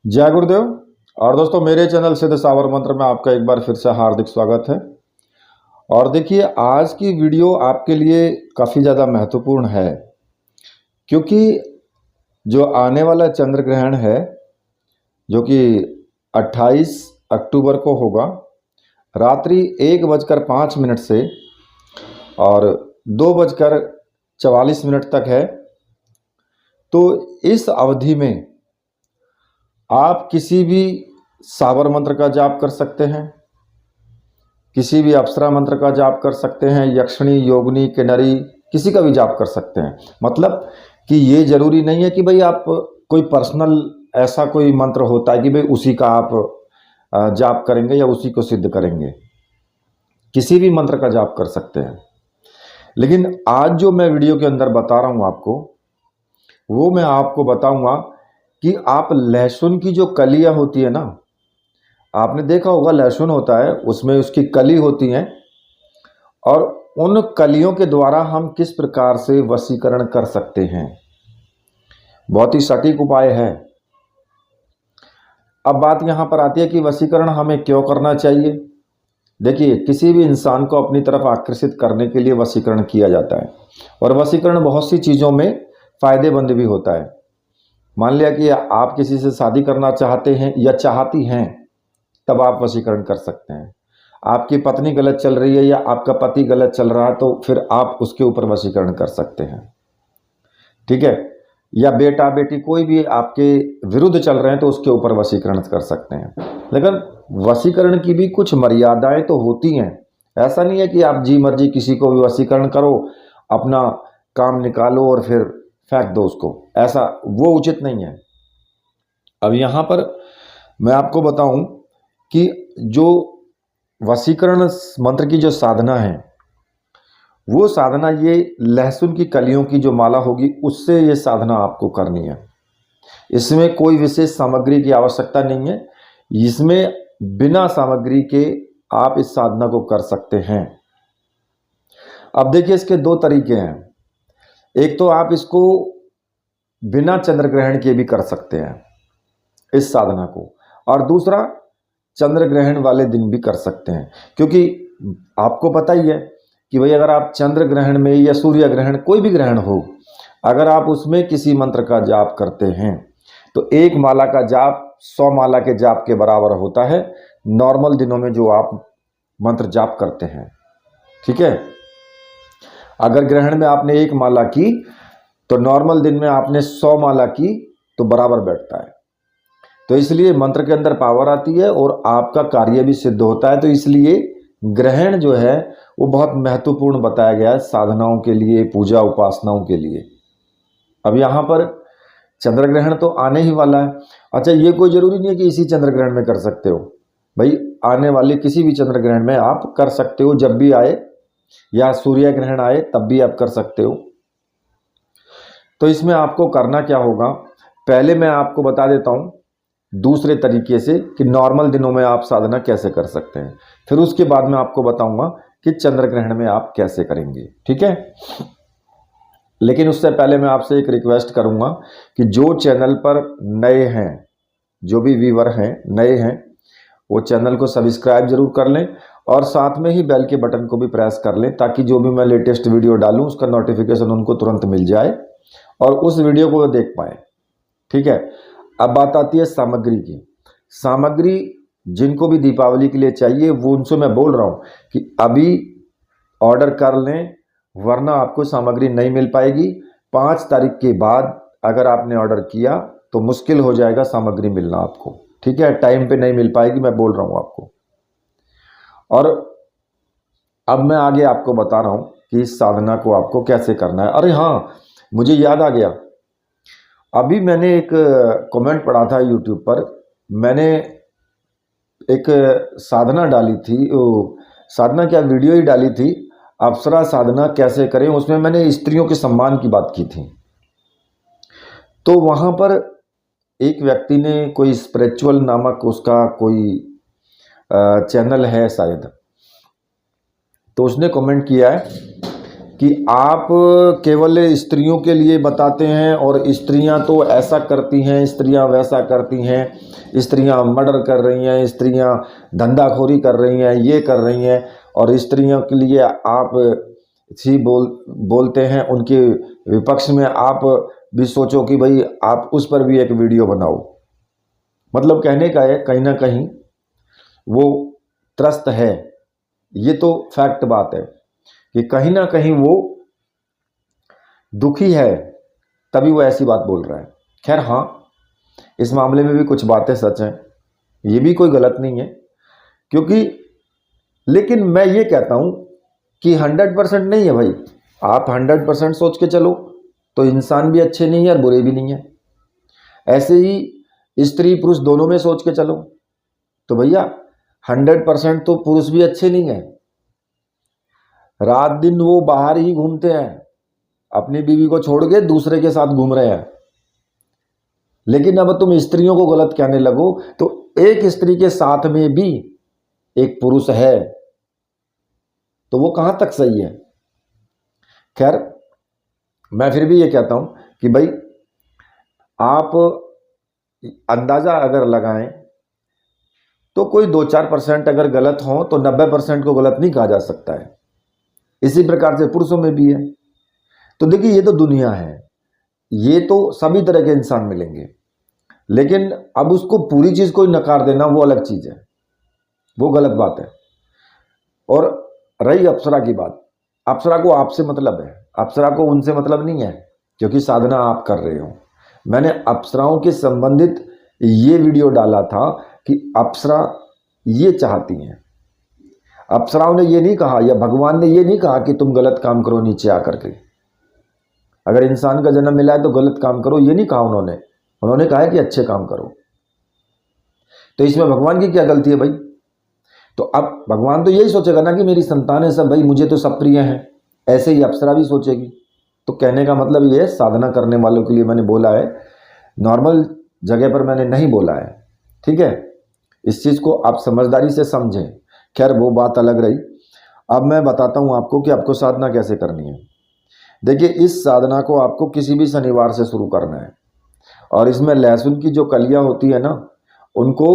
जय गुरुदेव। और दोस्तों, मेरे चैनल सिद्ध सावर मंत्र में आपका एक बार फिर से हार्दिक स्वागत है। और देखिए, आज की वीडियो आपके लिए काफ़ी ज़्यादा महत्वपूर्ण है, क्योंकि जो आने वाला चंद्र ग्रहण है, जो कि 28 अक्टूबर को होगा, रात्रि 1:05 से और 2:44 तक है। तो इस अवधि में आप किसी भी सावर मंत्र का जाप कर सकते हैं, किसी भी अप्सरा मंत्र का जाप कर सकते हैं, यक्षिणी, योगिनी, किन्नरी, किसी का भी जाप कर सकते हैं। मतलब कि ये जरूरी नहीं है कि भाई आप कोई पर्सनल ऐसा कोई मंत्र होता है कि भाई उसी का आप जाप करेंगे या उसी को सिद्ध करेंगे। किसी भी मंत्र का जाप कर सकते हैं। लेकिन आज जो मैं वीडियो के अंदर बता रहा हूँ आपको, वो मैं आपको बताऊंगा कि आप लहसुन की जो कलियां होती है ना, आपने देखा होगा लहसुन होता है, उसमें उसकी कली होती है, और उन कलियों के द्वारा हम किस प्रकार से वशीकरण कर सकते हैं। बहुत ही सटीक उपाय है। अब बात यहां पर आती है कि वशीकरण हमें क्यों करना चाहिए। देखिए, किसी भी इंसान को अपनी तरफ आकर्षित करने के लिए वशीकरण किया जाता है, और वशीकरण बहुत सी चीज़ों में फायदेमंद भी होता है। मान लिया कि आप किसी से शादी करना चाहते हैं या चाहती हैं, तब आप वशीकरण कर सकते हैं। आपकी पत्नी गलत चल रही है या आपका पति गलत चल रहा है, तो फिर आप उसके ऊपर वशीकरण कर सकते हैं। ठीक है। या बेटा बेटी कोई भी आपके विरुद्ध चल रहे हैं, तो उसके ऊपर वशीकरण कर सकते हैं। लेकिन वशीकरण की भी कुछ मर्यादाएं तो होती हैं। ऐसा नहीं है कि आप जी मर्जी किसी को भी वशीकरण करो, अपना काम निकालो और फिर फेंक दो उसको। ऐसा वो उचित नहीं है। अब यहां पर मैं आपको बताऊं कि जो वशीकरण मंत्र की जो साधना है, वो साधना ये लहसुन की कलियों की जो माला होगी, उससे ये साधना आपको करनी है। इसमें कोई विशेष सामग्री की आवश्यकता नहीं है। इसमें बिना सामग्री के आप इस साधना को कर सकते हैं। अब देखिए, इसके दो तरीके हैं। एक तो आप इसको बिना चंद्र ग्रहण के भी कर सकते हैं इस साधना को, और दूसरा चंद्र ग्रहण वाले दिन भी कर सकते हैं। क्योंकि आपको पता ही है कि भाई अगर आप चंद्र ग्रहण में या सूर्य ग्रहण, कोई भी ग्रहण हो, अगर आप उसमें किसी मंत्र का जाप करते हैं, तो एक माला का जाप 100 माला के जाप के बराबर होता है, नॉर्मल दिनों में जो आप मंत्र जाप करते हैं। ठीक है। अगर ग्रहण में आपने एक माला की, तो नॉर्मल दिन में आपने 100 माला की, तो बराबर बैठता है। तो इसलिए मंत्र के अंदर पावर आती है और आपका कार्य भी सिद्ध होता है। तो इसलिए ग्रहण जो है वो बहुत महत्वपूर्ण बताया गया है साधनाओं के लिए, पूजा उपासनाओं के लिए। अब यहाँ पर चंद्र ग्रहण तो आने ही वाला है। अच्छा, ये कोई जरूरी नहीं है कि इसी चंद्र ग्रहण में कर सकते हो। भाई आने वाले किसी भी चंद्र ग्रहण में आप कर सकते हो, जब भी आए, या सूर्य ग्रहण आए तब भी आप कर सकते हो। तो इसमें आपको करना क्या होगा, पहले मैं आपको बता देता हूं दूसरे तरीके से कि नॉर्मल दिनों में आप साधना कैसे कर सकते हैं। फिर उसके बाद मैं आपको बताऊंगा कि चंद्र ग्रहण में आप कैसे करेंगे। ठीक है। लेकिन उससे पहले मैं आपसे एक रिक्वेस्ट करूंगा कि जो चैनल पर नए हैं, जो भी व्यूअर हैं नए हैं, वो चैनल को सब्सक्राइब जरूर कर लें, और साथ में ही बेल के बटन को भी प्रेस कर लें, ताकि जो भी मैं लेटेस्ट वीडियो डालूं उसका नोटिफिकेशन उनको तुरंत मिल जाए और उस वीडियो को वो देख पाए। ठीक है। अब बात आती है सामग्री की। सामग्री जिनको भी दीपावली के लिए चाहिए, वो उनसे मैं बोल रहा हूं कि अभी ऑर्डर कर लें, वरना आपको सामग्री नहीं मिल पाएगी। 5 तारीख के बाद अगर आपने ऑर्डर किया तो मुश्किल हो जाएगा सामग्री मिलना आपको। ठीक है। टाइम पे नहीं मिल पाएगी, मैं बोल रहा हूं आपको। और अब मैं आगे आपको बता रहा हूं कि इस साधना को आपको कैसे करना है। अरे हाँ, मुझे याद आ गया, अभी मैंने एक कमेंट पढ़ा था यूट्यूब पर। मैंने एक साधना डाली थी, साधना क्या, वीडियो ही डाली थी, अप्सरा साधना कैसे करें। उसमें मैंने स्त्रियों के सम्मान की बात की थी। तो वहां पर एक व्यक्ति ने, कोई स्पिरिचुअल नामक उसका कोई चैनल है शायद, तो उसने कमेंट किया है कि आप केवल स्त्रियों के लिए बताते हैं और स्त्रियां तो ऐसा करती हैं, स्त्रियां वैसा करती हैं, स्त्रियां मर्डर कर रही हैं, स्त्रियां धंधाखोरी कर रही हैं, ये कर रही हैं, और स्त्रियों के लिए आप ही बोलते हैं, उनके विपक्ष में आप भी सोचो कि भाई आप उस पर भी एक वीडियो बनाओ। मतलब कहने का है कहीं ना कहीं वो त्रस्त है, ये तो फैक्ट बात है कि कहीं ना कहीं वो दुखी है, तभी वो ऐसी बात बोल रहा है। खैर हाँ, इस मामले में भी कुछ बातें सच हैं, ये भी कोई गलत नहीं है, क्योंकि लेकिन मैं ये कहता हूं कि 100% नहीं है भाई। आप 100% सोच के चलो तो इंसान भी अच्छे नहीं है और बुरे भी नहीं है। ऐसे ही स्त्री पुरुष दोनों में सोच के चलो तो भैया 100% तो पुरुष भी अच्छे नहीं है। रात दिन वो बाहर ही घूमते हैं, अपनी बीवी को छोड़ के दूसरे के साथ घूम रहे हैं। लेकिन अब तुम स्त्रियों को गलत कहने लगो तो एक स्त्री के साथ में भी एक पुरुष है, तो वो कहां तक सही है। खैर मैं फिर भी ये कहता हूं कि भाई आप अंदाजा अगर लगाएं तो कोई 2-4% अगर गलत हो तो 90% को गलत नहीं कहा जा सकता है। इसी प्रकार से पुरुषों में भी है। तो देखिए ये तो दुनिया है, ये तो सभी तरह के इंसान मिलेंगे, लेकिन अब उसको पूरी चीज को नकार देना वो अलग चीज है, वो गलत बात है। और रही अप्सरा की बात, अप्सरा को आपसे मतलब है, अप्सरा को उनसे मतलब नहीं है, क्योंकि साधना आप कर रहे हो। मैंने अप्सराओं के संबंधित ये वीडियो डाला था कि अप्सरा ये चाहती हैं। अप्सराओं ने ये नहीं कहा, या भगवान ने ये नहीं कहा कि तुम गलत काम करो नीचे आकर के। अगर इंसान का जन्म मिला है तो गलत काम करो, ये नहीं कहा उन्होंने। उन्होंने कहा है कि अच्छे काम करो। तो इसमें भगवान की क्या गलती है भाई। तो अब भगवान तो यही सोचेगा ना कि मेरी संतान है सब, भाई मुझे तो सब प्रिय हैं। ऐसे ही अप्सरा भी सोचेगी। तो कहने का मतलब ये है, साधना करने वालों के लिए मैंने बोला है, नॉर्मल जगह पर मैंने नहीं बोला है। ठीक है, इस चीज को आप समझदारी से समझें। खैर वो बात अलग रही। अब मैं बताता हूं आपको कि आपको साधना कैसे करनी है। देखिए इस साधना को आपको किसी भी शनिवार से शुरू करना है, और इसमें लहसुन की जो कलियां होती है ना, उनको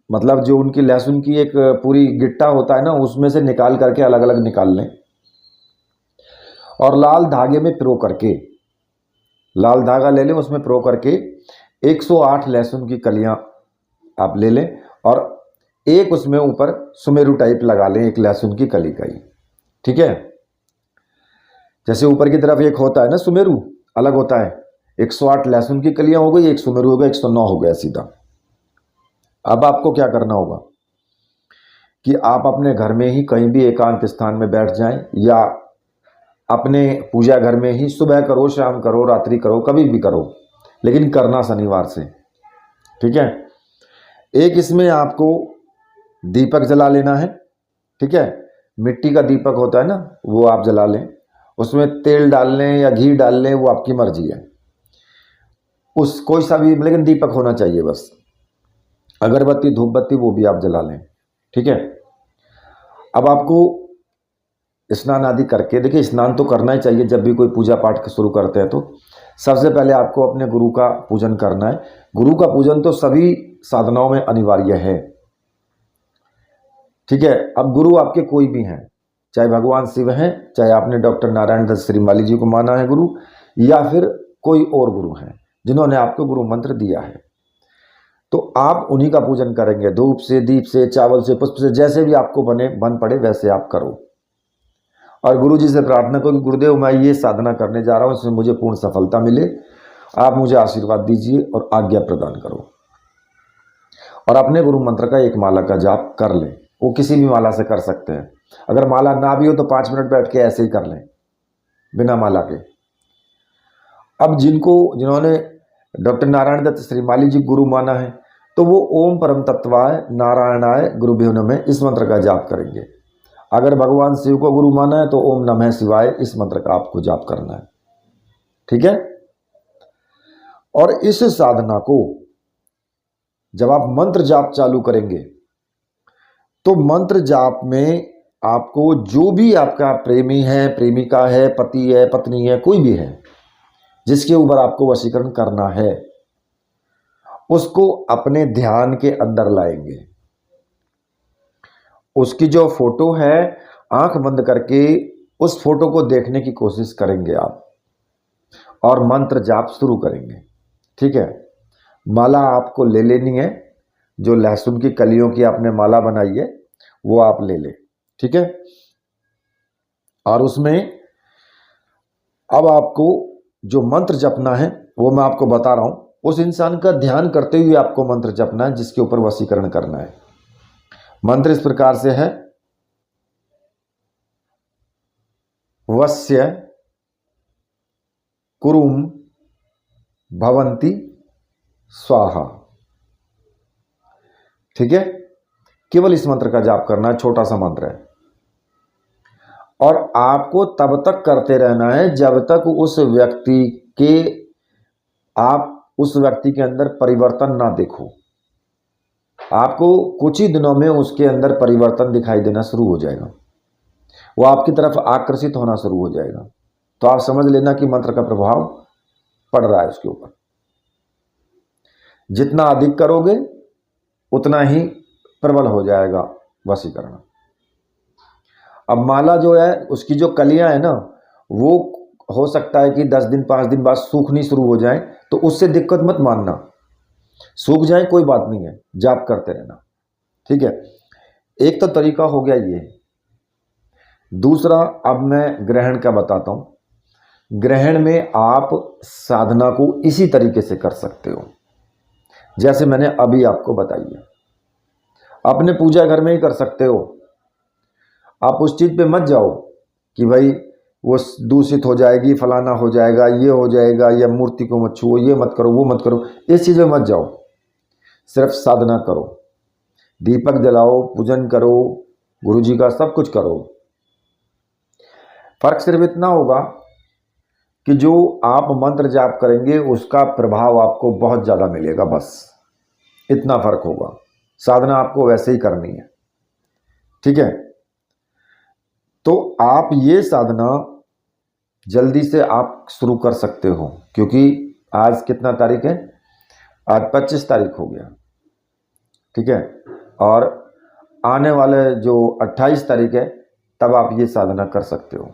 मतलब जो उनकी लहसुन की एक पूरी गिट्टा होता है ना, उसमें से निकाल करके अलग अलग निकाल लें, और लाल धागे में पिरो करके, लाल धागा ले लें, उसमें पिरो करके 108 लहसुन की कलियां आप ले लें, और एक उसमें ऊपर सुमेरु टाइप लगा लें, एक लहसुन की कली का ही। ठीक है, जैसे ऊपर की तरफ एक होता है ना सुमेरु, अलग होता है। 108 लहसुन की कलियां हो गई, एक सुमेरु हो गया, 109 हो गया सीधा। अब आपको क्या करना होगा कि आप अपने घर में ही कहीं भी एकांत स्थान में बैठ जाएं, या अपने पूजा घर में ही, सुबह करो, शाम करो, रात्रि करो, कभी भी करो, लेकिन करना शनिवार से। ठीक है, एक इसमें आपको दीपक जला लेना है। ठीक है, मिट्टी का दीपक होता है ना, वो आप जला लें। उसमें तेल डाल लें या घी डाल लें, वो आपकी मर्जी है। उस कोई सा भी, लेकिन दीपक होना चाहिए बस। अगरबत्ती, धूप बत्ती, वो भी आप जला लें। ठीक है, अब आपको स्नान आदि करके, देखिए स्नान तो करना ही चाहिए जब भी कोई पूजा पाठ शुरू करते हैं। तो सबसे पहले आपको अपने गुरु का पूजन करना है। गुरु का पूजन तो सभी साधनाओं में अनिवार्य है। ठीक है, अब गुरु आपके कोई भी हैं, चाहे भगवान शिव हैं, चाहे आपने डॉक्टर नारायण दत्त श्रीमाली जी को माना है गुरु, या फिर कोई और गुरु हैं जिन्होंने आपको गुरु मंत्र दिया है, तो आप उन्हीं का पूजन करेंगे। धूप से, दीप से, चावल से, पुष्प से, जैसे भी आपको बन पड़े वैसे आप करो। और गुरु जी से प्रार्थना करो कि गुरुदेव मैं ये साधना करने जा रहा हूँ, इसमें मुझे पूर्ण सफलता मिले, आप मुझे आशीर्वाद दीजिए और आज्ञा प्रदान करो। और अपने गुरु मंत्र का एक माला का जाप कर लें। वो किसी भी माला से कर सकते हैं। अगर माला ना भी हो तो 5 मिनट बैठ के ऐसे ही कर लें बिना माला के। अब जिन्होंने डॉक्टर नारायण दत्त श्रीमाली जी गुरु माना है, तो वो ओम परम तत्वाय नारायणाय गुरुभ्यो नमः इस मंत्र का जाप करेंगे। अगर भगवान शिव को गुरु माना है तो ओम नमः शिवाय इस मंत्र का आपको जाप करना है। ठीक है, और इस साधना को जब आप मंत्र जाप चालू करेंगे तो मंत्र जाप में आपको जो भी आपका प्रेमी है, प्रेमिका है, पति है, पत्नी है, कोई भी है जिसके ऊपर आपको वशीकरण करना है, उसको अपने ध्यान के अंदर लाएंगे। उसकी जो फोटो है, आंख बंद करके उस फोटो को देखने की कोशिश करेंगे आप और मंत्र जाप शुरू करेंगे। ठीक है। माला आपको ले लेनी है, जो लहसुन की कलियों की आपने माला बनाई है वो आप ले ले। ठीक है। और उसमें अब आपको जो मंत्र जपना है वो मैं आपको बता रहा हूं। उस इंसान का ध्यान करते हुए आपको मंत्र जपना है जिसके ऊपर वशीकरण करना है। मंत्र इस प्रकार से है, वस्य कुरुम भवंती स्वाहा। ठीक है। केवल इस मंत्र का जाप करना है, छोटा सा मंत्र है। और आपको तब तक करते रहना है जब तक उस व्यक्ति के अंदर परिवर्तन ना देखो। आपको कुछ ही दिनों में उसके अंदर परिवर्तन दिखाई देना शुरू हो जाएगा, वो आपकी तरफ आकर्षित होना शुरू हो जाएगा। तो आप समझ लेना कि मंत्र का प्रभाव पड़ रहा है उसके ऊपर। जितना अधिक करोगे उतना ही प्रबल हो जाएगा वशीकरण। अब माला जो है उसकी जो कलियां है ना, वो हो सकता है कि 10 दिन 5 दिन बाद सूखनी शुरू हो जाए, तो उससे दिक्कत मत मानना। सूख जाए कोई बात नहीं है, जाप करते रहना। ठीक है। एक तो तरीका हो गया ये। दूसरा अब मैं ग्रहण का बताता हूं। ग्रहण में आप साधना को इसी तरीके से कर सकते हो जैसे मैंने अभी आपको बताई है। अपने पूजा घर में ही कर सकते हो। आप उस चीज पे मत जाओ कि भाई वो दूषित हो जाएगी, फलाना हो जाएगा, ये हो जाएगा, या मूर्ति को मत छुओ, ये मत करो, वो मत करो, इस चीज में मत जाओ। सिर्फ साधना करो, दीपक जलाओ, पूजन करो, गुरु जी का सब कुछ करो। फर्क सिर्फ इतना होगा कि जो आप मंत्र जाप करेंगे उसका प्रभाव आपको बहुत ज्यादा मिलेगा, बस इतना फर्क होगा। साधना आपको वैसे ही करनी है। ठीक है। तो आप ये साधना जल्दी से आप शुरू कर सकते हो, क्योंकि आज कितना तारीख है? आज 25 तारीख हो गया। ठीक है। और आने वाले जो 28 तारीख है तब आप ये साधना कर सकते हो।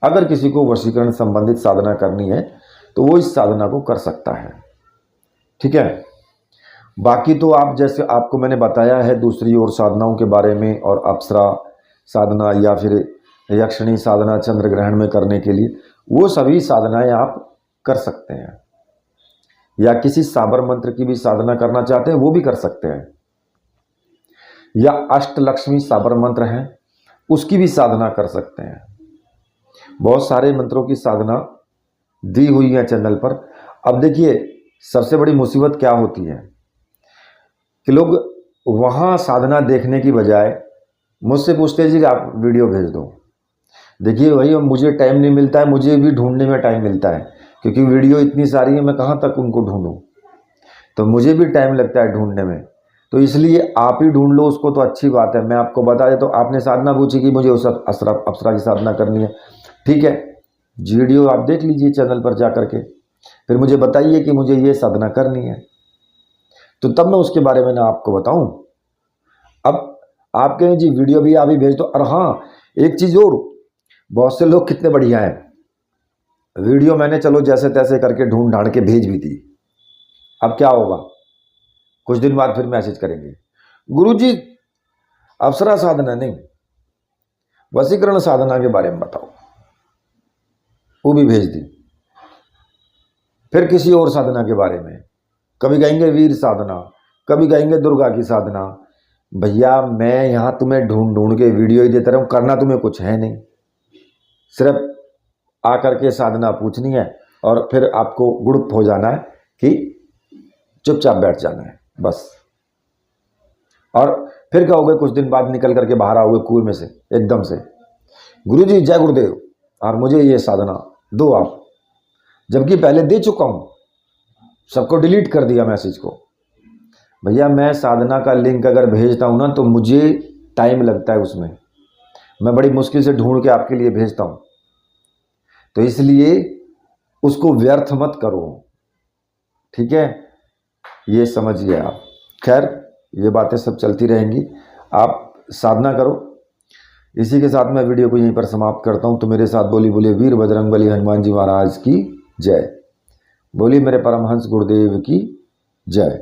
अगर किसी को वशीकरण संबंधित साधना करनी है तो वो इस साधना को कर सकता है। ठीक है। बाकी तो आप जैसे आपको मैंने बताया है दूसरी और साधनाओं के बारे में, और अप्सरा साधना या फिर यक्षिणी साधना चंद्र ग्रहण में करने के लिए, वो सभी साधनाएं आप कर सकते हैं। या किसी साबर मंत्र की भी साधना करना चाहते हैं वो भी कर सकते हैं, या अष्टलक्ष्मी साबर मंत्र है उसकी भी साधना कर सकते हैं। बहुत सारे मंत्रों की साधना दी हुई है चैनल पर। अब देखिए सबसे बड़ी मुसीबत क्या होती है कि लोग वहां साधना देखने की बजाय मुझसे पूछते हैं जी आप वीडियो भेज दो। देखिए भाई मुझे टाइम नहीं मिलता है, मुझे भी ढूंढने में टाइम मिलता है, क्योंकि वीडियो इतनी सारी है, मैं कहाँ तक उनको ढूंढूं, तो मुझे भी टाइम लगता है ढूंढने में। तो इसलिए आप ही ढूंढ लो उसको तो अच्छी बात है। मैं आपको बता दें तो आपने साधना पूछी कि मुझे उस अप्सरा की साधना करनी है, ठीक है, वीडियो आप देख लीजिए चैनल पर जा करके, फिर मुझे बताइए कि मुझे ये साधना करनी है, तो तब मैं उसके बारे में ना आपको बताऊं। अब आप कहें जी वीडियो भी आप ही भेज दो। और हाँ एक चीज़ और, बहुत से लोग कितने बढ़िया हैं, वीडियो मैंने चलो जैसे तैसे करके ढूंढ ढांड के भेज भी दी। अब क्या होगा, कुछ दिन बाद फिर मैसेज करेंगे गुरुजी अप्सरा साधना नहीं, वशीकरण साधना के बारे में बताओ, वो भी भेज दी। फिर किसी और साधना के बारे में, कभी कहेंगे वीर साधना, कभी कहेंगे दुर्गा की साधना। भैया मैं यहां तुम्हें ढूंढ ढूंढ के वीडियो ही देता रहूं, करना तुम्हें कुछ है नहीं, सिर्फ आकर के साधना पूछनी है और फिर आपको गुड़प हो जाना है कि चुपचाप बैठ जाना है बस। और फिर कहोगे कुछ दिन बाद निकल करके बाहर आओगे कुएं में से एकदम से, गुरुजी जय गुरुदेव और मुझे ये साधना दो आप, जबकि पहले दे चुका हूं, सबको डिलीट कर दिया मैसेज को। भैया मैं साधना का लिंक अगर भेजता हूं ना तो मुझे टाइम लगता है उसमें, मैं बड़ी मुश्किल से ढूंढ के आपके लिए भेजता हूँ। तो इसलिए उसको व्यर्थ मत करो, ठीक है, ये समझिए आप। खैर ये बातें सब चलती रहेंगी, आप साधना करो। इसी के साथ मैं वीडियो को यहीं पर समाप्त करता हूँ। तो मेरे साथ बोली बोले वीर बजरंगबली हनुमान जी महाराज की जय, बोली मेरे परमहंस गुरुदेव की जय।